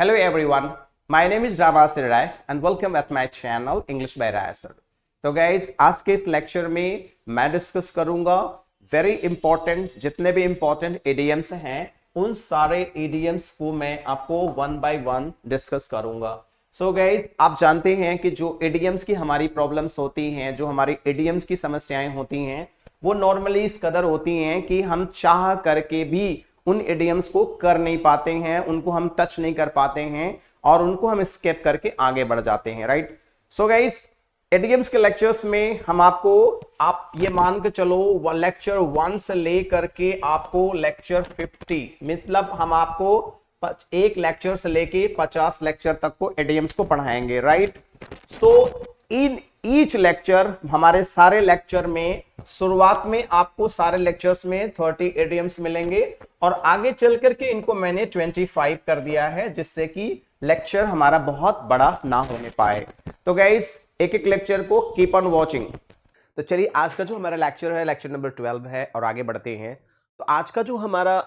Hello everyone, my name is Ravasir Rai and welcome at my channel English by Rai Sir। तो guys आज के इस lecture में मैं डिस्कस करूंगा वेरी इंपॉर्टेंट जितने भी इंपॉर्टेंट इडियम्स हैं उन सारे इडियम्स को मैं आपको वन बाय वन डिस्कस करूंगा। सो गाइज आप जानते हैं कि जो इडियम्स की हमारी प्रॉब्लम्स होती हैं, जो हमारी इडियम्स की समस्याएं होती हैं, वो नॉर्मली इस कदर होती हैं कि हम चाह करके भी उन इडियम्स को कर नहीं पाते हैं, उनको हम टच नहीं कर पाते हैं और उनको हम स्किप करके आगे बढ़ जाते हैं। राइट। सो गाइस इडियम्स के लेक्चर्स में हम आपको आप ये मान के चलो लेक्चर 1 से लेकर के आपको लेक्चर 50 मतलब हम आपको एक लेक्चर से लेके 50 लेक्चर तक को इडियम्स को पढ़ाएंगे। Right. So in each lecture हमारे सारे लेक्चर में शुरुआत में आपको सारे लेक्चर्स में 30 इडियम्स मिलेंगे और आगे चल करके इनको मैंने 25 कर दिया है जिससे कि लेक्चर हमारा बहुत बड़ा ना होने पाए। तो गाइस एक एक लेक्चर को कीप ऑन वॉचिंग। तो चलिए आज का जो हमारा लेक्चर है लेक्चर नंबर 12 है और आगे बढ़ते हैं। तो आज का जो हमारा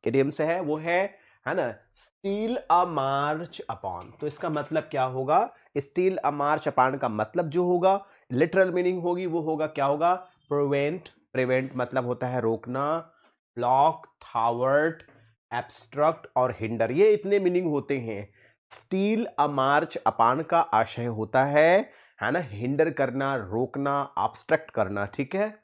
इडियम्स है वो है ना, स्टील अ मार्च अपॉन। तो इसका मतलब क्या होगा? स्टील अ मार्च अपॉन का मतलब जो होगा लिटरल मीनिंग होगी वो होगा क्या होगा? प्रिवेंट। प्रिवेंट मतलब होता है रोकना, ब्लॉक, थावर्ट, एब्स्ट्रक्ट और हिंडर, ये इतने मीनिंग होते हैं। स्टील अ मार्च अपॉन का आशय होता है ना, हिंडर करना, रोकना, ऑब्स्ट्रक्ट करना। ठीक है।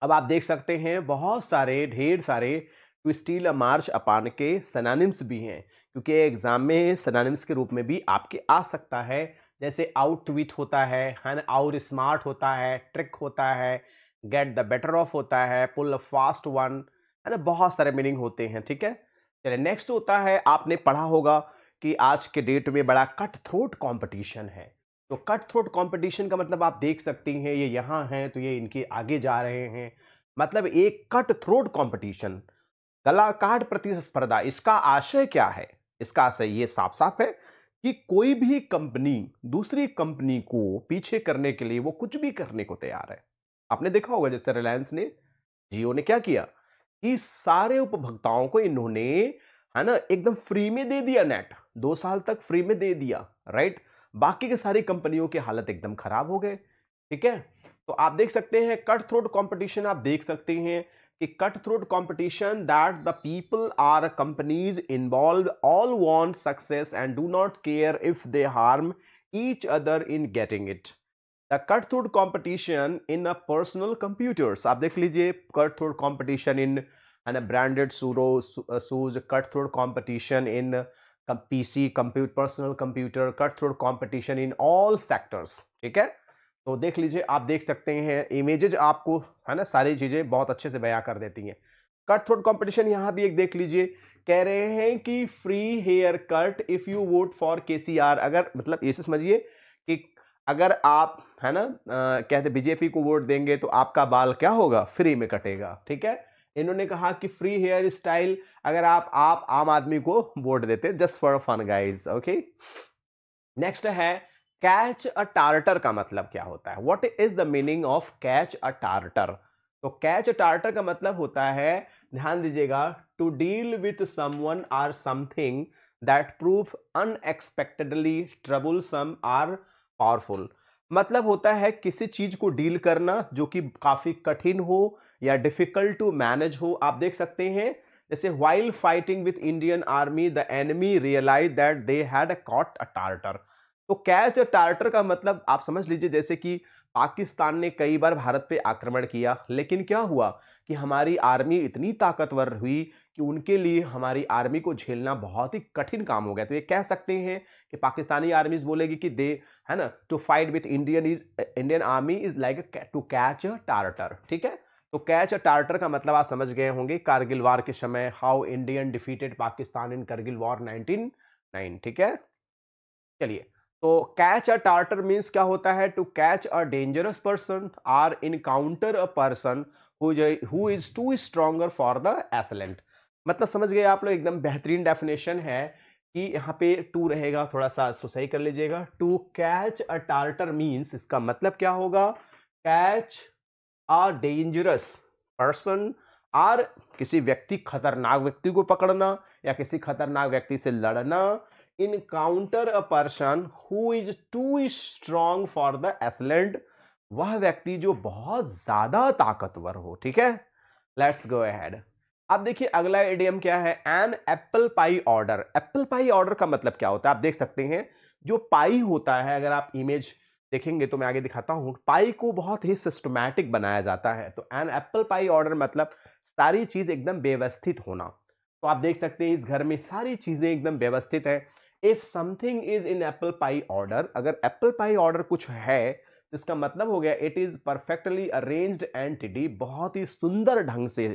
अब आप देख सकते हैं बहुत सारे ढेर सारे to steal a march upon के सिनोनिम्स भी हैं, क्योंकि एग्जाम में सिनोनिम्स के रूप में भी आपके आ सकता है। जैसे आउट विट होता है ना, आउट स्मार्ट होता है, ट्रिक होता है, गेट द बेटर ऑफ होता है, पुल अ फास्ट वन, है ना, बहुत सारे मीनिंग होते हैं। ठीक है। चलिए नेक्स्ट होता है, आपने पढ़ा होगा कि आज के डेट में बड़ा कट थ्रोट कॉम्पिटिशन है। तो कट थ्रोट कंपटीशन का मतलब आप देख सकती हैं, ये यहां हैं तो ये इनके आगे जा रहे हैं, मतलब एक कट थ्रोट कंपटीशन, गला काट प्रतिस्पर्धा। इसका आशय क्या है? इसका आशय ये साफ साफ है कि कोई भी कंपनी दूसरी कंपनी को पीछे करने के लिए वो कुछ भी करने को तैयार है। आपने देखा होगा जैसे रिलायंस ने, जियो ने क्या किया कि सारे उपभोक्ताओं को इन्होंने, है ना, एकदम फ्री में दे दिया, नेट 2 साल तक फ्री में दे दिया। राइट। बाकी की सारी कंपनियों की हालत एकदम खराब हो गए। ठीक है। तो आप देख सकते हैं कट थ्रोट कंपटीशन, आप देख सकते हैं कि cut throat competition that the people or companies involve all want success and do not care if they harm each other in getting it. The cut throat competition in a personal computers, आप देख लीजिए cut throat competition in branded shoes, cut throat competition in PC computer, personal computer, cut throat competition in all sectors. ठीक है। तो देख लीजिए, आप देख सकते हैं इमेजेस आपको, है ना, सारी चीजें बहुत अच्छे से बयां कर देती हैं। कट थ्रोट कंपटीशन यहां भी एक देख लीजिए, कह रहे हैं कि free hair cut if you vote for KCR. अगर मतलब इसे समझिए कि अगर आप, है ना, कहते बीजेपी को वोट देंगे तो आपका बाल क्या होगा? फ्री में कटेगा। ठीक है। इन्होंने कहा कि फ्री हेयर स्टाइल अगर आप आम आदमी को वोट देते, just for fun guys. Okay. Next है कैच अ टार्टर का मतलब क्या होता है? What is the meaning of catch a tartar? तो कैच अ टार्टर का मतलब होता है, ध्यान दीजिएगा, to deal with someone or something that prove unexpectedly troublesome or powerful. मतलब होता है किसी चीज को डील करना जो कि काफी कठिन हो या डिफिकल्ट टू मैनेज हो। आप देख सकते हैं जैसे while fighting with Indian army the enemy realized that they had caught a tartar। तो कैच अ टार्टर का मतलब आप समझ लीजिए जैसे कि पाकिस्तान ने कई बार भारत पे आक्रमण किया, लेकिन क्या हुआ कि हमारी आर्मी इतनी ताकतवर हुई कि उनके लिए हमारी आर्मी को झेलना बहुत ही कठिन काम हो गया। तो ये कह सकते हैं कि पाकिस्तानी आर्मी बोलेगी कि दे, है ना, to fight with Indian army is like to catch a tartar. ठीक है। तो कैच अ टार्टर का मतलब आप समझ गए होंगे, कारगिल वार के समय how Indian defeated Pakistan in Kargil war 1909। ठीक है। चलिए, तो कैच अ टार्टर मींस क्या होता है? To catch a dangerous person or encounter a person who is too stronger for the assailant. मतलब समझ गए आप लोग, एकदम बेहतरीन डेफिनेशन है कि यहाँ पे टू रहेगा, थोड़ा सा सही कर लीजिएगा। To catch a tartar means इसका मतलब क्या होगा? कैच a dangerous person और किसी व्यक्ति खतरनाक व्यक्ति को पकड़ना या किसी खतरनाक व्यक्ति से लड़ना। Encounter a person who is too strong for the assailant, वह व्यक्ति जो बहुत ज्यादा ताकतवर हो। ठीक है, लेट्स गो अहेड। अब देखिए अगला इडियम क्या है, an apple pie order. Apple pie order का मतलब क्या होता है, आप देख सकते हैं जो पाई होता है, अगर आप इमेज देखेंगे तो मैं आगे दिखाता हूं, पाई को बहुत ही सिस्टमैटिक बनाया जाता है। तो एन एप्पल पाई ऑर्डर मतलब सारी चीज एकदम व्यवस्थित होना। तो आप देख सकते हैं इस घर में सारी चीजें एकदम व्यवस्थित है। If something is in apple pie order, अगर एप्पल पाई ऑर्डर कुछ है तो इसका मतलब हो गया it is perfectly arranged entity, बहुत ही सुंदर ढंग से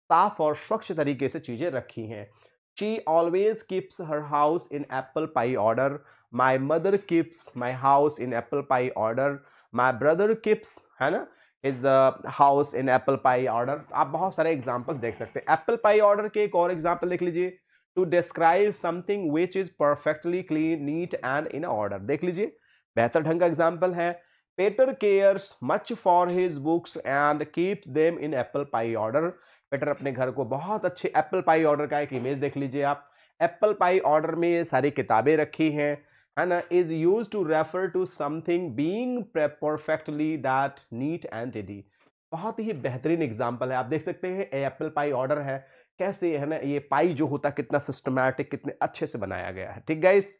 साफ और स्वच्छ तरीके से चीजें रखी हैं। She always keeps her house in apple pie order, my mother keeps my house in apple pie order, my brother keeps, है ना, is house in apple pie order. आप बहुत सारे एग्जाम्पल देख सकते हैं। एप्पल पाई ऑर्डर के एक और एग्जाम्पल देख लीजिए, to describe something which is perfectly clean neat and in order. देख लीजिए बेहतर ढंग का एग्जाम्पल है, Peter cares much for his books and keeps them in apple pie order. Peter अपने घर को बहुत अच्छे, एप्पल पाई ऑर्डर का एक इमेज देख लीजिए आप, एप्पल पाई ऑर्डर में ये सारी किताबें रखी हैं, है ना, is use to refer to something being perfectly that neat and tidy. बहुत ही बेहतरीन एग्जांपल है, आप देख सकते हैं एप्पल पाई ऑर्डर है, कैसे है ना ये पाई जो होता है कितना सिस्टमैटिक, कितने अच्छे से बनाया गया है। ठीक गाइस,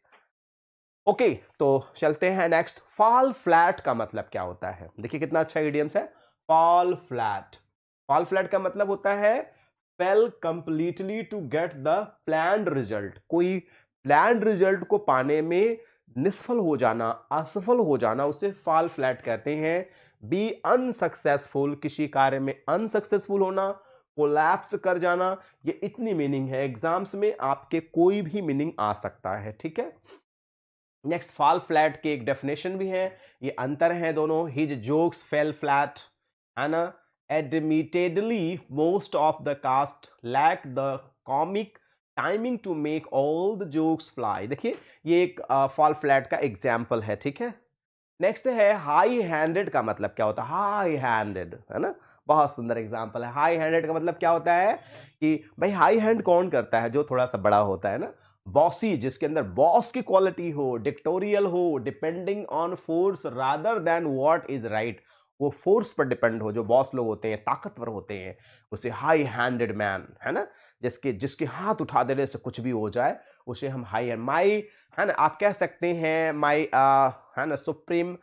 ओके तो चलते हैं नेक्स्ट। फॉल फ्लैट का मतलब क्या होता है, देखिए कितना अच्छा इडियम्स है। फॉल फ्लैट, फॉल फ्लैट का मतलब होता है fail completely to get the planned result. कोई प्लान्ड रिजल्ट को पाने में निष्फल हो जाना, असफल हो जाना, उसे फॉल फ्लैट कहते हैं। बी अनसक्सेसफुल, किसी कार्य में अनसक्सेसफुल होना, कोलैप्स कर जाना, ये इतनी मीनिंग है। एग्जाम्स में आपके कोई भी मीनिंग आ सकता है। ठीक है, नेक्स्ट फॉल फ्लैट की एक डेफिनेशन भी है, ये अंतर है दोनों। हिज जोक्स फेल फ्लैट, है ना, admittedly most of the cast lack the comic timing to make all the jokes fly. देखिए ये एक फॉल फ्लैट का एग्जाम्पल है। ठीक है, नेक्स्ट है हाई हैंडेड का मतलब क्या होता है, हाई हैंडेड, है ना, बहुत सुंदर एग्जाम्पल है। हाई हैंडेड का मतलब क्या होता है कि भाई हाई हैंड कौन करता है, जो थोड़ा सा बड़ा होता है ना, बॉसी, जिसके अंदर बॉस की क्वालिटी हो, डिक्टोरियल हो, depending on force rather than what is right, वो फोर्स पर डिपेंड हो, जो बॉस लोग होते हैं ताकतवर होते हैं, उसे हाई हैंडेड मैन, है ना, जिसके जिसके हाथ उठा देने से कुछ भी हो जाए उसे हम हाई हैंड, माई, है ना, आप कह सकते हैं माई, है ना, supreme,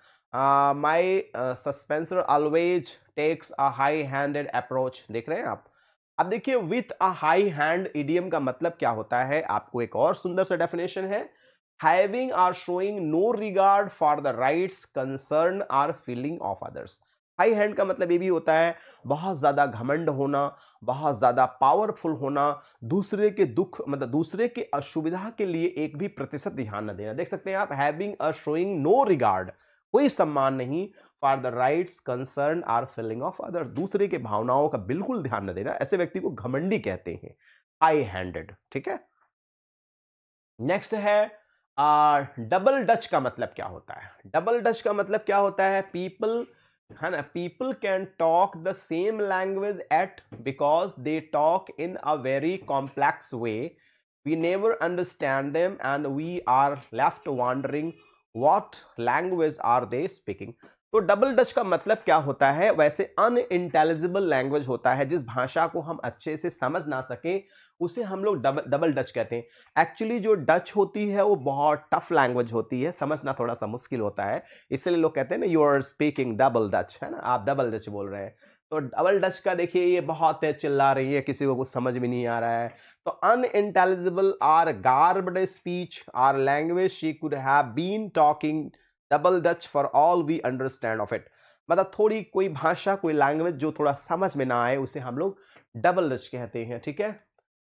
my suspenser always takes a high handed approach. देख रहे हैं आप। अब देखिए with a high hand idiom का मतलब क्या होता है, आपको एक और सुंदर सा डेफिनेशन है, हैविंग और showing no regard for the rights concern और feeling of others. High hand का मतलब ये भी होता है बहुत ज्यादा घमंड होना, बहुत ज्यादा पावरफुल होना, दूसरे के दुख मतलब दूसरे के असुविधा के लिए एक भी प्रतिशत ध्यान न देना। देख सकते हैं आप, having a showing no regard, कोई सम्मान नहीं, for the rights concern or feeling of other, दूसरे के भावनाओं का बिल्कुल ध्यान न देना, ऐसे व्यक्ति को घमंडी कहते हैं, हाई हैंडेड। ठीक है, नेक्स्ट है डबल डच का मतलब क्या होता है। डबल डच का मतलब क्या होता है, पीपल, है ना, people can talk the same language at because they talk in a very complex way, we never understand them and we are left wondering what language are they speaking. तो double Dutch का मतलब क्या होता है, वैसे unintelligible language होता है, जिस भाषा को हम अच्छे से समझ ना सके उसे हम लोग डबल डच कहते हैं। एक्चुअली जो डच होती है वो बहुत टफ लैंग्वेज होती है, समझना थोड़ा सा मुश्किल होता है, इसलिए लोग कहते हैं ना you are speaking double Dutch, है ना, आप डबल डच बोल रहे हैं। तो डबल डच का देखिए ये बहुत तेज चिल्ला रही है, किसी को कुछ समझ में नहीं आ रहा है। तो unintelligible or garbled speech or language she could have been talking double Dutch for all we understand of it, मतलब थोड़ी कोई भाषा कोई लैंग्वेज जो थोड़ा समझ में ना आए उसे हम लोग डबल डच कहते हैं। ठीक है,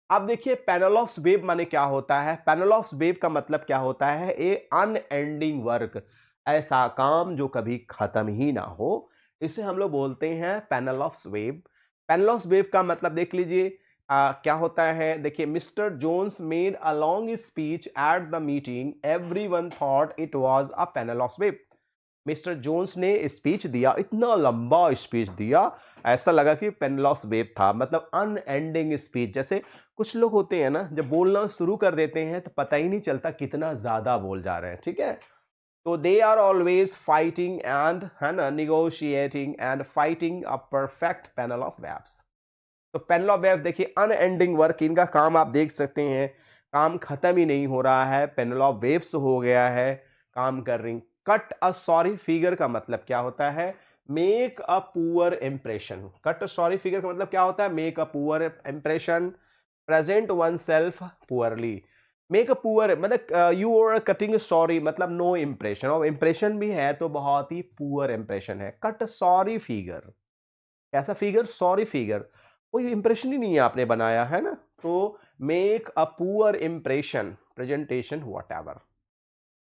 अब देखिए पेनोलॉप्स वेव माने क्या होता है, पेनोलॉप्स वेव का मतलब क्या होता है, ए अनएंडिंग वर्क, ऐसा काम जो कभी खत्म ही ना हो, इसे हम लोग बोलते हैं पेनोलॉप्स वेव। पेनोलॉप्स वेव का मतलब देख लीजिए क्या होता है, देखिए Mister Jones made a long speech at the meeting, everyone thought it was a Penelope's wave. Mister Jones ने स्पीच दिया, इतना लंबा स्पीच दिया, ऐसा लगा कि पेनलॉस वेव था, मतलब अनएंडिंग स्पीच। जैसे कुछ लोग होते हैं ना, जब बोलना शुरू कर देते हैं तो पता ही नहीं चलता कितना ज्यादा बोल जा रहे हैं, ठीक है। तो they are always fighting and, है ना, negotiating and fighting a perfect panel of waves. तो पैनल ऑफ वेव्स देखिए, अनएंडिंग वर्क, इनका काम आप देख सकते हैं, काम खत्म ही नहीं हो रहा है, पैनल ऑफ वेव्स हो गया है, काम कर रही। कट अ सॉरी फिगर का मतलब क्या होता है? Make a poor impression. Cut a sorry figure का मतलब क्या होता है? Make a poor impression, present one self poorly. Make a poor मतलब यू आर कटिंग सॉरी, मतलब नो इंप्रेशन, और इंप्रेशन भी है तो बहुत ही पुअर इंप्रेशन है। कट सॉरी फिगर, कैसा फिगर? सॉरी फिगर, कोई इंप्रेशन ही नहीं है आपने बनाया, है ना। तो make a poor impression, presentation, what ever.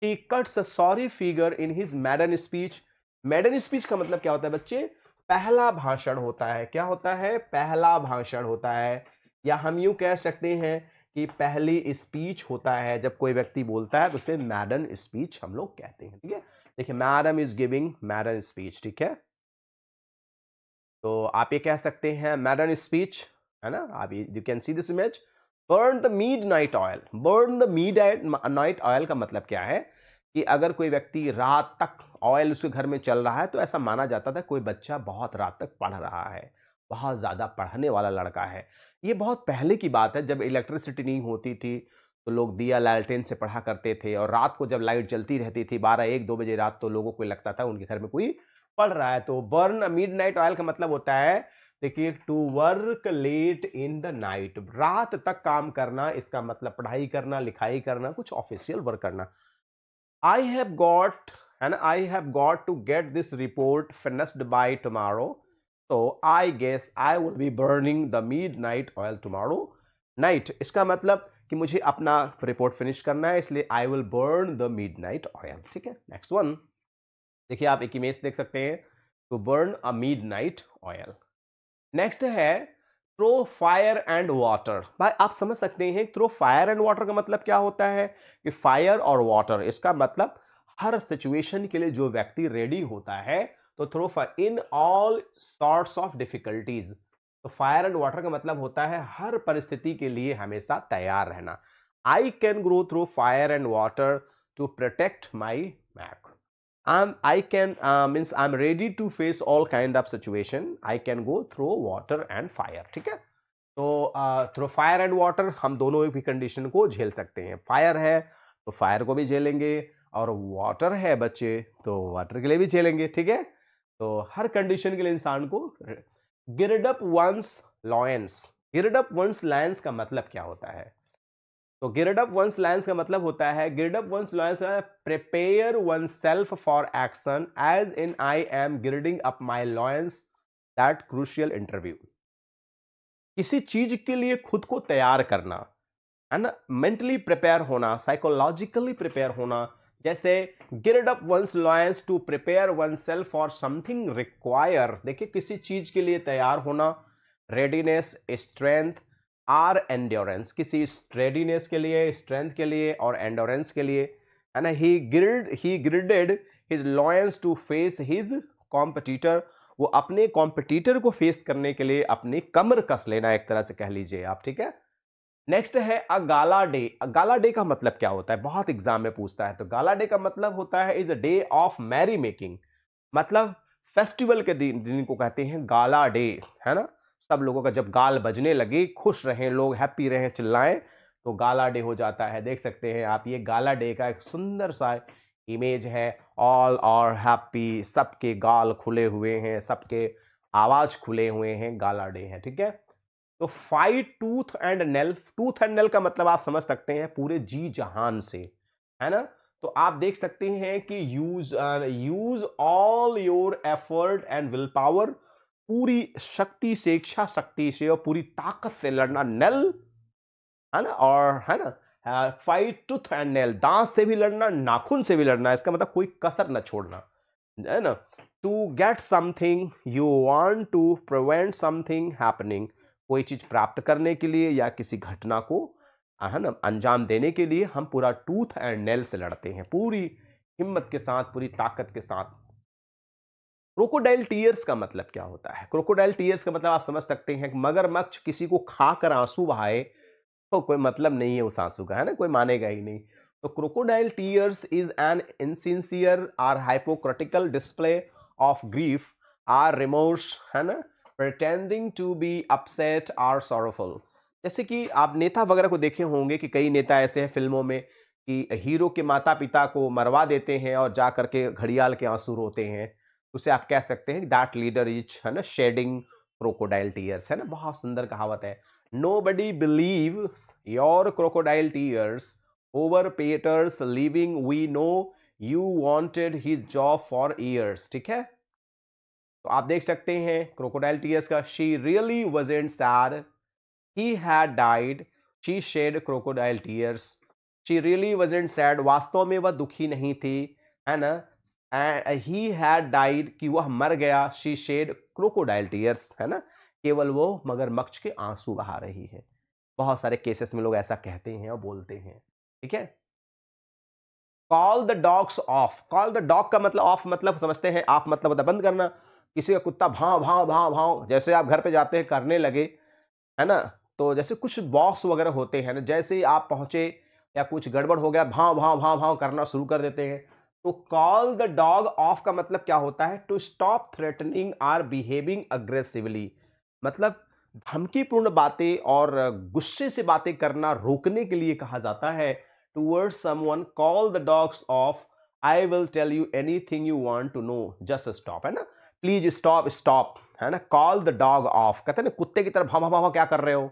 He cuts a sorry figure in his मैडन speech. मैडन speech का मतलब क्या होता है बच्चे? पहला भाषण होता है। क्या होता है? पहला भाषण होता है, या हम यूं कह सकते हैं कि पहली स्पीच होता है। जब कोई व्यक्ति बोलता है तो उसे मैडन स्पीच हम लोग कहते हैं, ठीक है। देखिए, मैडम इज गिविंग मैडन स्पीच, ठीक है। तो आप ये कह सकते हैं मैडन स्पीच, है ना। आप you can see this image. Burn the mid night oil. Burn the mid night oil का मतलब क्या है? कि अगर कोई व्यक्ति रात तक ऑयल उसके घर में चल रहा है तो ऐसा माना जाता था कोई बच्चा बहुत रात तक पढ़ रहा है, बहुत ज्यादा पढ़ने वाला लड़का है। ये बहुत पहले की बात है, जब इलेक्ट्रिसिटी नहीं होती थी तो लोग दिया लालटेन से पढ़ा करते थे, और रात को जब लाइट जलती रहती थी 12 1 2 बजे रात, तो लोगों को लगता था उनके घर में कोई पढ़ रहा है। तो बर्न मिडनाइट ऑयल का मतलब होता है, देखिए, to work late in the night, रात तक काम करना, इसका मतलब पढ़ाई करना, लिखाई करना, कुछ ऑफिशियल वर्क करना। आई हैव गॉट, है ना, I have got to get this report finished by tomorrow, so I guess I will be burning the midnight oil tomorrow night। इसका मतलब कि मुझे अपना रिपोर्ट फिनिश करना है, इसलिए I will burn the midnight oil, ठीक है। नेक्स्ट वन, देखिए आप एक इमेज देख सकते हैं, to burn a midnight oil. Next है थ्रो फायर एंड वाटर। भाई आप समझ सकते हैं थ्रो फायर एंड वाटर का मतलब क्या होता है? कि फायर और वाटर, इसका मतलब हर सिचुएशन के लिए जो व्यक्ति रेडी होता है, तो through fire in all sorts of difficulties. तो फायर एंड वाटर का मतलब होता है हर परिस्थिति के लिए हमेशा तैयार रहना। I can grow through fire and water to protect my Mac. I can means I'm ready to face all kind of situation. I can go through water and fire, ठीक है। तो थ्रू फायर एंड वाटर हम दोनों भी condition को झेल सकते हैं। फायर है तो फायर को भी झेलेंगे, और वाटर है बच्चे तो वाटर के लिए भी झेलेंगे, ठीक है। तो हर कंडीशन के लिए इंसान को gird up one's loins. Gird up one's loins का मतलब क्या होता है? तो गिरड अप वंस लॉयंस का मतलब होता है, gird up one's loins, prepare oneself for action as in I am girding up my loins that crucial interview. किसी चीज के लिए खुद को तैयार करना, है ना, मेंटली प्रिपेयर होना, साइकोलॉजिकली प्रिपेयर होना। जैसे gird up one's loins to prepare oneself for something require. देखिए, किसी चीज के लिए तैयार होना, रेडीनेस, स्ट्रेंथ आर एंड्योरेंस, किसी रेडीनेस के लिए, स्ट्रेंथ के लिए और एंड्योरेंस के लिए, है ना। He girded his loins to face his competitor. वो अपने कॉम्पिटिटर को फेस करने के लिए अपनी कमर कस लेना, एक तरह से कह लीजिए आप, ठीक है। नेक्स्ट है अ गाला डे। अ गाला डे का मतलब क्या होता है? बहुत एग्जाम में पूछता है। तो गाला डे का मतलब होता है is a day of merry making, मतलब फेस्टिवल के दिन को कहते हैं गाला डे, है ना। सब लोगों का जब गाल बजने लगे, खुश रहें लोग, हैप्पी रहें, चिल्लाएं, तो गाला डे हो जाता है। देख सकते हैं आप, ये गाला डे का एक सुंदर सा इमेज है। ऑल आर हैप्पी, सबके गाल खुले हुए हैं, सबके आवाज खुले हुए हैं, गाला डे है, ठीक है। तो fight tooth and nail. Tooth and nail का मतलब आप समझ सकते हैं पूरे जी जहान से, है ना। तो आप देख सकते हैं कि use all your effort and will power, पूरी शक्ति से, इच्छा शक्ति से और पूरी ताकत से लड़ना, नेल, है ना। और है ना, फाइट टूथ एंड नेल, दांत से भी लड़ना, नाखून से भी लड़ना, इसका मतलब कोई कसर न छोड़ना, है ना। To get something you want, to prevent something happening, कोई चीज प्राप्त करने के लिए या किसी घटना को, है ना, अंजाम देने के लिए हम पूरा टूथ एंड नेल से लड़ते हैं, पूरी हिम्मत के साथ, पूरी ताकत के साथ। क्रोकोडाइल टीयर्स का मतलब क्या होता है? क्रोकोडाइल टीयर्स का मतलब आप समझ सकते हैं कि मगरमच्छ किसी को खाकर आंसू बहाए तो कोई मतलब नहीं है उस आंसू का, है ना, कोई मानेगा ही नहीं। तो crocodile tears is an insincere और hypocritical display of grief or remorse, है ना, प्रिटेंडिंग टू बी अपसेट और सॉरोफुल। जैसे कि आप नेता वगैरह को देखे होंगे कि कई नेता ऐसे हैं फिल्मों में कि हीरो के माता पिता को मरवा देते हैं और जा करके घड़ियाल के आंसू रोते हैं, उसे आप कह सकते हैं दैट लीडर इज, है ना, शेडिंग क्रोकोडाइल टीयर्स, है ना, बहुत सुंदर कहावत है। Nobody believes your crocodile tears over Peter's leaving. We know you wanted his job for years. ठीक है, तो आप देख सकते हैं क्रोकोडाइल टीयर्स का, she really wasn't sad, he had died, she shed crocodile tears, she really wasn't sad, वास्तव में वह दुखी नहीं थी, है ना, he had died, कि वह मर गया, she shed crocodile tears, है ना, केवल वो मगरमच्छ के आंसू बहा रही है। बहुत सारे केसेस में लोग ऐसा कहते हैं और बोलते हैं। ठीक है, call the dogs of. Call the dog का मतलब ऑफ मतलब समझते हैं आप, मतलब होता है बंद करना। किसी का कुत्ता भाव भाव भाव भाव जैसे आप घर पे जाते हैं करने लगे, है ना, तो जैसे कुछ बॉस वगैरह होते हैं ना, जैसे ही आप पहुंचे या कुछ गड़बड़ हो गया भाव भाव भाव भाव करना शुरू कर देते हैं। तो कॉल द डॉग ऑफ का मतलब क्या होता है? To stop threatening or behaving aggressively, मतलब धमकीपूर्ण बातें और गुस्से से बातें करना रोकने के लिए कहा जाता है। Towards someone, call the dogs off, I will tell you anything you want to know, just stop, है ना, प्लीज स्टॉप स्टॉप, है ना, कॉल द डॉग ऑफ, कहते हैं ना कुत्ते की तरफ भाव भाव क्या कर रहे हो,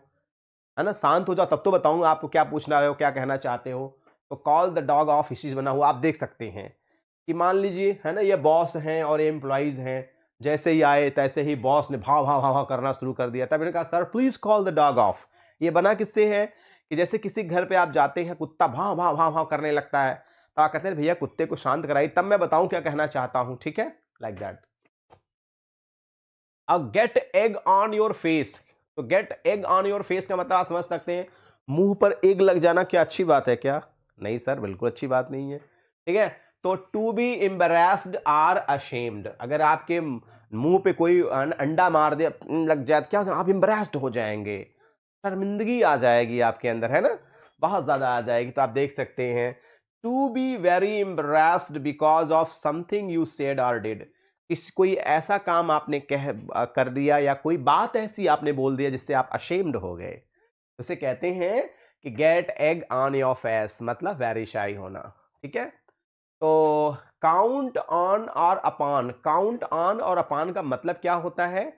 है ना, शांत हो जाओ तब तो बताऊंगा आपको क्या पूछना है, क्या कहना चाहते हो। तो कॉल द डॉग ऑफ इसी से बना हुआ। आप देख सकते हैं कि मान लीजिए, है ना, ये बॉस हैं और ये एम्प्लॉइज हैं, जैसे ही आए तैसे ही बॉस ने भाव भाव भाव भाव करना शुरू कर दिया। तब मैंने कहा sir please call the dog of. ये बना किससे है कि जैसे किसी घर पे आप जाते हैं, कुत्ता भाव भाव भाव भाव करने लगता है, तो आप कहते हैं भैया कुत्ते को शांत कराइए तब मैं बताऊं क्या कहना चाहता हूं। ठीक है, like that. Get egg on your face. तो get egg on your face का मतलब आप समझ सकते हैं मुंह पर एग लग जाना। क्या अच्छी बात है क्या? नहीं सर, बिल्कुल अच्छी बात नहीं है। ठीक है, तो to be embarrassed or ashamed, अगर आपके मुंह पे कोई अंडा मार दे लग जाए क्या आप एम्बेरेस्ड हो जाएंगे, शर्मिंदगी आ जाएगी आपके अंदर, है ना, बहुत ज्यादा आ जाएगी। तो आप देख सकते हैं to be very embarrassed because of something you said और डिड, कोई ऐसा काम आपने कर दिया या कोई बात ऐसी आपने बोल दिया जिससे आप अशेम्ड हो गए, उसे कहते हैं कि get egg on your face, मतलब वेरी शाई होना। ठीक है, तो काउंट ऑन और अपॉन, काउंट ऑन और अपॉन का मतलब क्या होता है?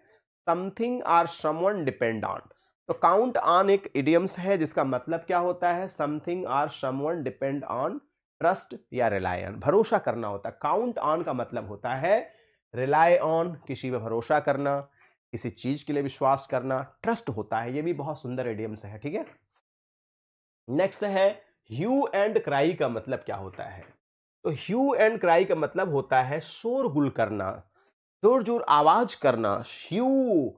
समथिंग और समवन डिपेंड ऑन। तो काउंट ऑन एक इडियम्स है जिसका मतलब क्या होता है? समथिंग और समवन डिपेंड ऑन, ट्रस्ट या रिलाई ऑन, भरोसा करना होता है। काउंट ऑन का मतलब होता है रिलाई ऑन, किसी पे भरोसा करना, किसी चीज के लिए विश्वास करना, ट्रस्ट होता है। ये भी बहुत सुंदर इडियम्स है। ठीक है, नेक्स्ट है ह्यू एंड क्राई का मतलब क्या होता है? तो ह्यू एंड क्राई का मतलब होता है शोरगुल करना, जोर जोर आवाज करना, ह्यू,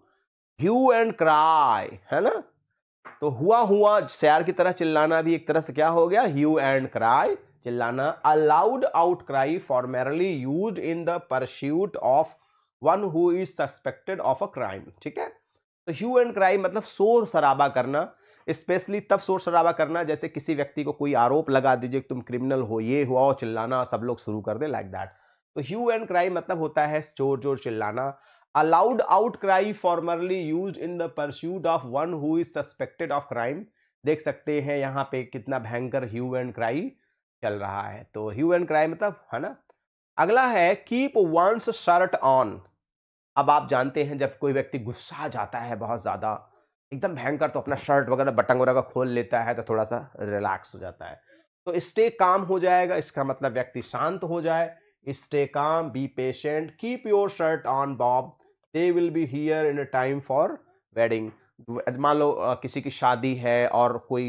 ह्यू एंड क्राई, है ना। तो हुआ हुआ शहर की तरह चिल्लाना भी एक तरह से क्या हो गया? ह्यू एंड क्राई, चिल्लाना। A loud out cry formerly used in the pursuit of one who is suspected of a crime. ठीक है, तो ह्यू एंड क्राई मतलब शोर शराबा करना, स्पेशली तब शोर शराबा करना जैसे किसी व्यक्ति को कोई आरोप लगा दीजिए कि तुम क्रिमिनल हो, ये हुआ, और चिल्लाना सब लोग शुरू कर दे, लाइक दैट। तो ह्यू एंड क्राई मतलब होता है जोर जोर चिल्लाना। A loud outcry formerly used in the pursuit of one who is suspected of crime। देख सकते हैं यहाँ पे कितना भयंकर ह्यू एंड क्राई चल रहा है। तो ह्यू एंड क्राई मतलब, है ना। अगला है कीप वंस शर्ट ऑन। अब आप जानते हैं जब कोई व्यक्ति गुस्सा जाता है बहुत ज्यादा एकदम भयंकर, तो अपना शर्ट वगैरह बटन वगैरह खोल लेता है, तो थोड़ा सा रिलैक्स हो जाता है। तो स्टे काम हो जाएगा, इसका मतलब व्यक्ति शांत हो जाए। Stay calm, be patient, keep your shirt on Bob, they will be here in a time for wedding. मान लो किसी की शादी है और कोई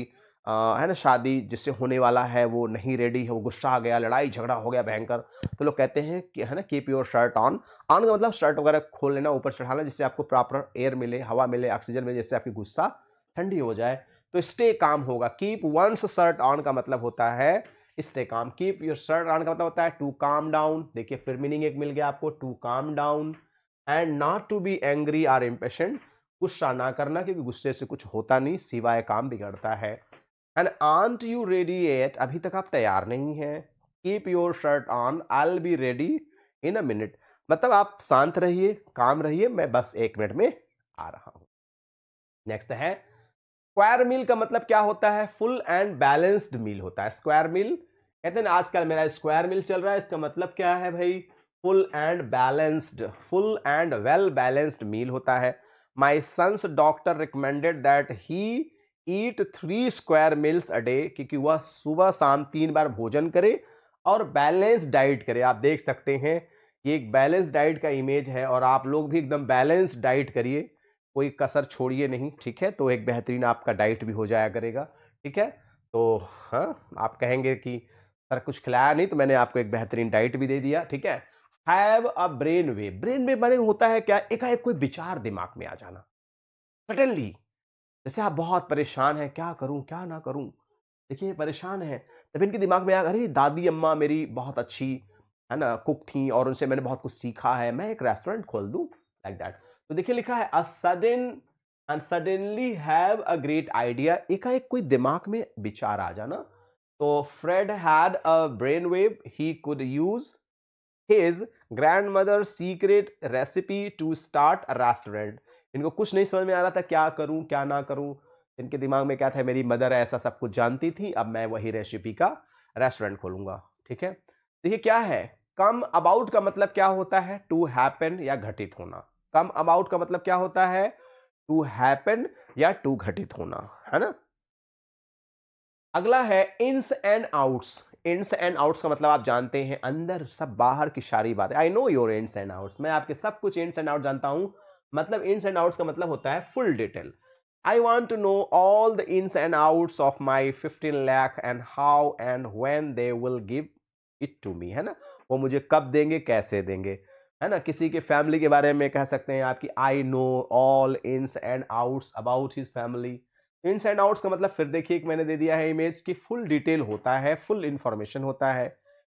है ना, शादी जिससे होने वाला है वो नहीं रेडी है, वो गुस्सा आ गया, लड़ाई झगड़ा हो गया भयंकर, तो लोग कहते हैं कि, है ना, keep your shirt on. On का मतलब शर्ट वगैरह खोल लेना, ऊपर चढ़ाना, जिससे आपको प्रॉपर एयर मिले, हवा मिले, ऑक्सीजन मिले, जिससे आपकी गुस्सा ठंडी हो जाए। तो स्टे काम होगा। कीप वंस शर्ट ऑन का मतलब होता है stay calm. Keep your shirt on का मतलब होता है टू काम डाउन। देखिए फिर मीनिंग एक मिल गया आपको, to calm down. And not to be angry or impatient, गुस्सा ना करना क्योंकि गुस्से से कुछ होता नहीं सिवाय काम बिगड़ता है। And aunt you ready eight, अभी तक आप तैयार नहीं हैं। Keep your shirt on, I will be ready in a minute, मतलब आप शांत रहिए, काम रहिए, मैं बस 1 मिनट में आ रहा हूं। नेक्स्ट है स्क्वायर मील का मतलब क्या होता है, फुल एंड बैलेंस्ड मील होता है। स्क्वायर मील कहते हैं ना आजकल मेरा स्क्वायर मील चल रहा है, इसका मतलब क्या है भाई, full and balanced, full and well balanced meal होता है। My son's doctor recommended that he eat 3 square meals a day, क्योंकि वह सुबह शाम 3 बार भोजन करे और बैलेंस डाइट करे। आप देख सकते हैं ये एक बैलेंस डाइट का इमेज है, और आप लोग भी एकदम बैलेंस डाइट करिए, कोई कसर छोड़िए नहीं, ठीक है। तो एक बेहतरीन आपका डाइट भी हो जाया करेगा, ठीक है। तो हाँ, आप कहेंगे कि सर कुछ खिलाया नहीं, तो मैंने आपको एक बेहतरीन डाइट भी दे दिया, ठीक है। Have a brain wave, brain wave माने होता है क्या, एकाएक कोई विचार दिमाग में आ जाना सडनली। जैसे आप बहुत परेशान हैं, क्या करूं क्या ना करूं, देखिए परेशान है, तब इनके दिमाग में आया अरे दादी अम्मा मेरी बहुत अच्छी है ना कुक थी और उनसे मैंने बहुत कुछ सीखा है, मैं एक रेस्टोरेंट खोल दूं, लाइक दैट। तो देखिए लिखा है a sudden and suddenly have a great idea, एकाएक कोई दिमाग में विचार आ जाना। तो Fred had a brain wave, he could use his grandmother secret recipe to start a restaurant. इनको कुछ नहीं समझ में आ रहा था क्या करूं क्या ना करूं, इनके दिमाग में क्या था, मेरी मदर ऐसा सब कुछ जानती थी, अब मैं वही रेसिपी का रेस्टोरेंट खोलूंगा, ठीक है। देखिए क्या है, कम अबाउट का मतलब क्या होता है, टू हैपन या घटित होना। कम अबाउट का मतलब क्या होता है, टू हैपन या टू घटित होना, है ना। अगला है ins and outs. Ins and outs का मतलब आप जानते हैं, अंदर सब बाहर की सारी बातें। I know your ins and outs, मैं आपके सब कुछ इन्स एंड आउट जानता हूं। मतलब इन्स एंड आउट्स का मतलब होता है full detail. I want to know all the ins and outs of my 15 lakh and how and when they will give it to me, है ना। वो मुझे कब देंगे, कैसे देंगे, है ना। किसी के फैमिली के बारे में कह सकते हैं आपकी, I know all ins and outs about his family. Ins and outs का मतलब फिर देखिए एक मैंने दे दिया है इमेज की, फुल डिटेल होता है, फुल इंफॉर्मेशन होता है।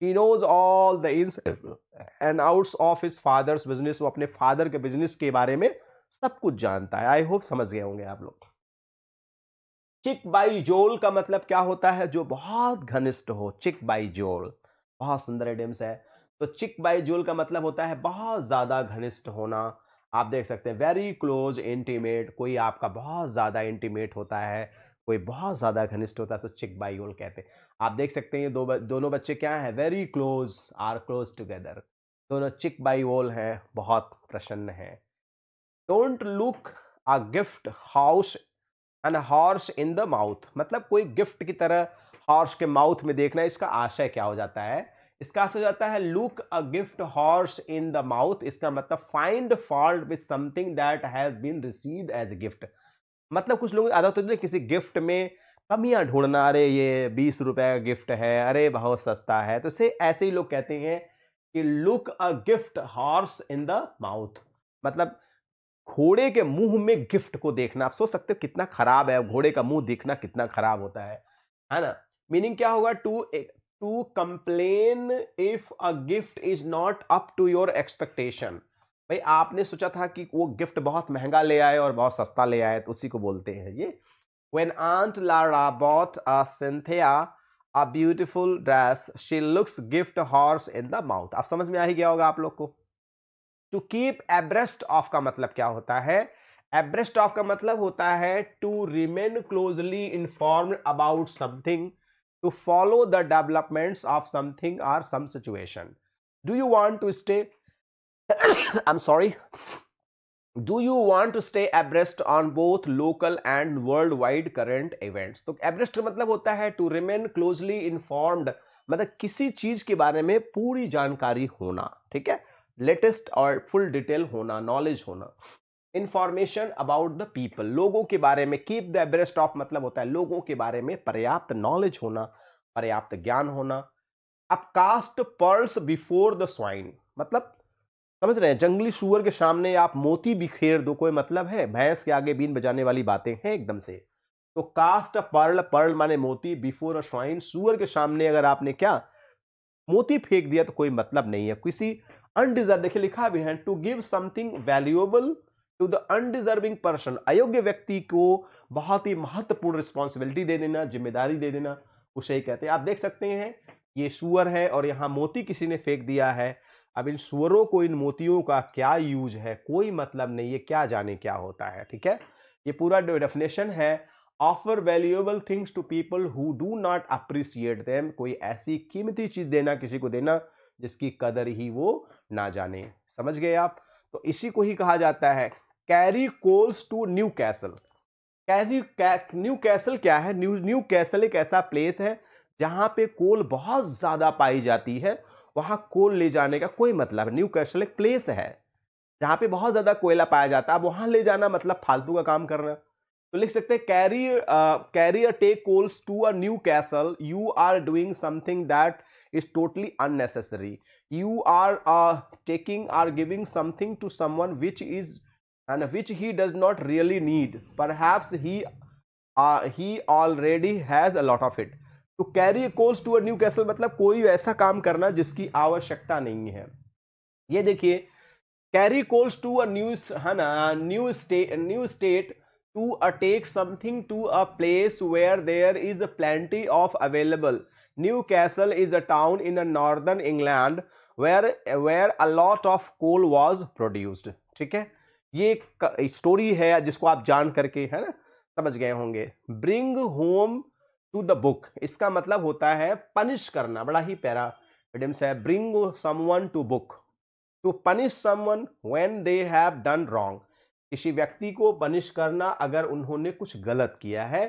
He knows all the ins and outs of his father's business, वो अपने फादर के बिजनेस के बारे में सब कुछ जानता है। आई होप समझ गए होंगे आप लोग। चिक बाई जोल का मतलब क्या होता है, जो बहुत घनिष्ठ हो। चिक बाई जोल बहुत सुंदर एडियम्स है। तो चिक बाई जोल का मतलब होता है बहुत ज्यादा घनिष्ठ होना। आप देख सकते हैं वेरी क्लोज इंटीमेट, कोई आपका बहुत ज्यादा इंटीमेट होता है, कोई बहुत ज्यादा घनिष्ठ होता है, तो चिक बाई जोल कहते हैं। आप देख सकते हैं ये दोनों बच्चे क्या है, very close, or close together, दोनों चिक बाई जोल है, बहुत प्रसन्न है। Don't look a gift house and horse in the mouth, मतलब कोई गिफ्ट की तरह हॉर्स के माउथ में देखना। इसका आशय क्या हो जाता है, इसका आशय हो जाता है look a gift horse in the mouth, इसका मतलब find fault with something that has been received as a gift. मतलब कुछ लोग आदत होती है किसी गिफ्ट में कमियां ढूंढना, अरे ये 20 रुपए का गिफ्ट है, अरे बहुत सस्ता है, तो इसे ऐसे ही लोग कहते हैं कि look a gift horse in the mouth, मतलब घोड़े के मुंह में गिफ्ट को देखना। आप सोच सकते हो कितना खराब है, घोड़े का मुंह दिखना कितना खराब होता है ना। मीनिंग क्या होगा, to complain if a gift is not up to your expectation. भाई आपने सोचा था कि वो गिफ्ट बहुत महंगा ले आए और बहुत सस्ता ले आए, तो उसी को बोलते हैं ये। When Aunt Lara bought a Cynthia a beautiful dress, she looks gift horse in the mouth। आप समझ में आ ही गया होगा आप लोग को। टू कीप एब्रेस्ट ऑफ का मतलब क्या होता है, एब्रेस्ट ऑफ का मतलब होता है to remain closely informed about something, to follow the developments of something और some situation. Do you want to stay I am sorry do you want to stay abreast on both local and world wide current events. तो abreast का मतलब होता है to remain closely informed, मतलब किसी चीज के बारे में पूरी जानकारी होना, ठीक है, लेटेस्ट और फुल डिटेल होना, नॉलेज होना। इंफॉर्मेशन अबाउट द पीपल, लोगों के बारे में। कीप द एब्रेस्ट ऑफ मतलब होता है लोगों के बारे में पर्याप्त नॉलेज होना, पर्याप्त ज्ञान होना। अब cast pearls before the swine, मतलब समझ रहे हैं, जंगली सुअर के सामने आप मोती बिखेर दो, कोई मतलब है, भैंस के आगे बीन बजाने वाली बातें हैं एकदम से। तो कास्ट अ पर्ल, पर्ल माने मोती, बिफोर अ स्वाइन, सुअर के सामने अगर आपने क्या मोती फेंक दिया तो कोई मतलब नहीं है। किसी अनडिजर्व, देखिए लिखा भी है, to give something valuable to the undeserving person, अयोग्य व्यक्ति को बहुत ही महत्वपूर्ण रिस्पॉन्सिबिलिटी दे देना, जिम्मेदारी दे देना, उसे ही कहते हैं। आप देख सकते हैं ये सुअर है और यहां मोती किसी ने फेंक दिया है। अब इन सुअरों को इन मोतियों का क्या यूज है, कोई मतलब नहीं है, क्या जाने क्या होता है। ठीक है, ये पूरा डेफिनेशन है। Offer valuable things to people who do not appreciate them, कोई ऐसी कीमती चीज देना, किसी को देना जिसकी कदर ही वो ना जाने। समझ गए आप? तो इसी को ही कहा जाता है carry coals to Newcastle. Newcastle क्या है? न्यू कैसल एक ऐसा प्लेस है जहां पे कोल बहुत ज्यादा पाई जाती है, वहां कोल ले जाने का कोई मतलब। न्यू कैसल एक प्लेस है जहां पे बहुत ज्यादा कोयला पाया जाता है, अब वहां ले जाना मतलब फालतू का काम करना। तो लिख सकते हैं carry a take coals to a Newcastle, you are doing something that is totally unnecessary, you are taking or giving something to someone which is and which he does not really need, perhaps he already has a lot of it. to carry coals to a new castle मतलब कोई ऐसा काम करना जिसकी आवश्यकता नहीं है। ये देखिए, carry coals to a new, है ना, new state to take something to a place where there is plenty of available. Newcastle is a town in northern England where a lot of coal was produced. ठीक है, ये एक story है जिसको आप जान करके, है ना, समझ गए होंगे। Bring home to the book, इसका मतलब होता है पनिश करना, बड़ा ही प्यारा इडियम्स है। Bring someone to book, to punish someone when they have done wrong, किसी व्यक्ति को पनिश करना अगर उन्होंने कुछ गलत किया है,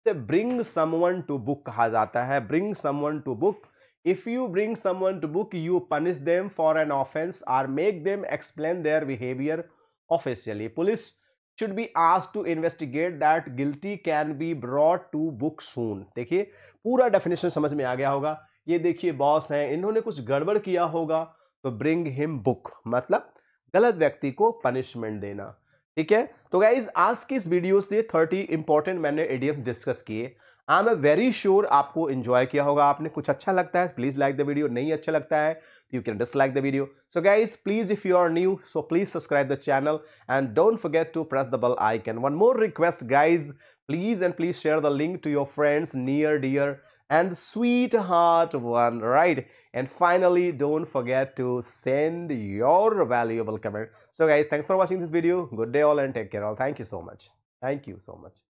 तो ब्रिंग समवन टू बुक कहा जाता है। Bring someone to book, if you bring someone to book you punish them for an offence और make them explain their behaviour officially. Police should be asked to investigate that guilty can be brought to book soon। देखिए पूरा definition समझ में आ गया होगा। ये देखिए boss हैं, इन्होंने कुछ गड़बड़ किया होगा तो ब्रिंग हिम बुक मतलब गलत व्यक्ति को पनिशमेंट देना। ठीक है, तो गाइज आज की इस वीडियो से 30 इंपॉर्टेंट मैंने इडियम्स डिस्कस किए। आई एम वेरी श्योर आपको एंजॉय किया होगा आपने। कुछ अच्छा लगता है प्लीज लाइक द वीडियो, नहीं अच्छा लगता है you can dislike the video. So guys, please, if you are new, so please subscribe the channel and don't forget to press the bell icon. One more request guys, please share the link to your friends, near, dear and sweetheart one, right? And finally, don't forget to send your valuable comment. So guys, thanks for watching this video. Good day all and take care all. Thank you so much. Thank you so much.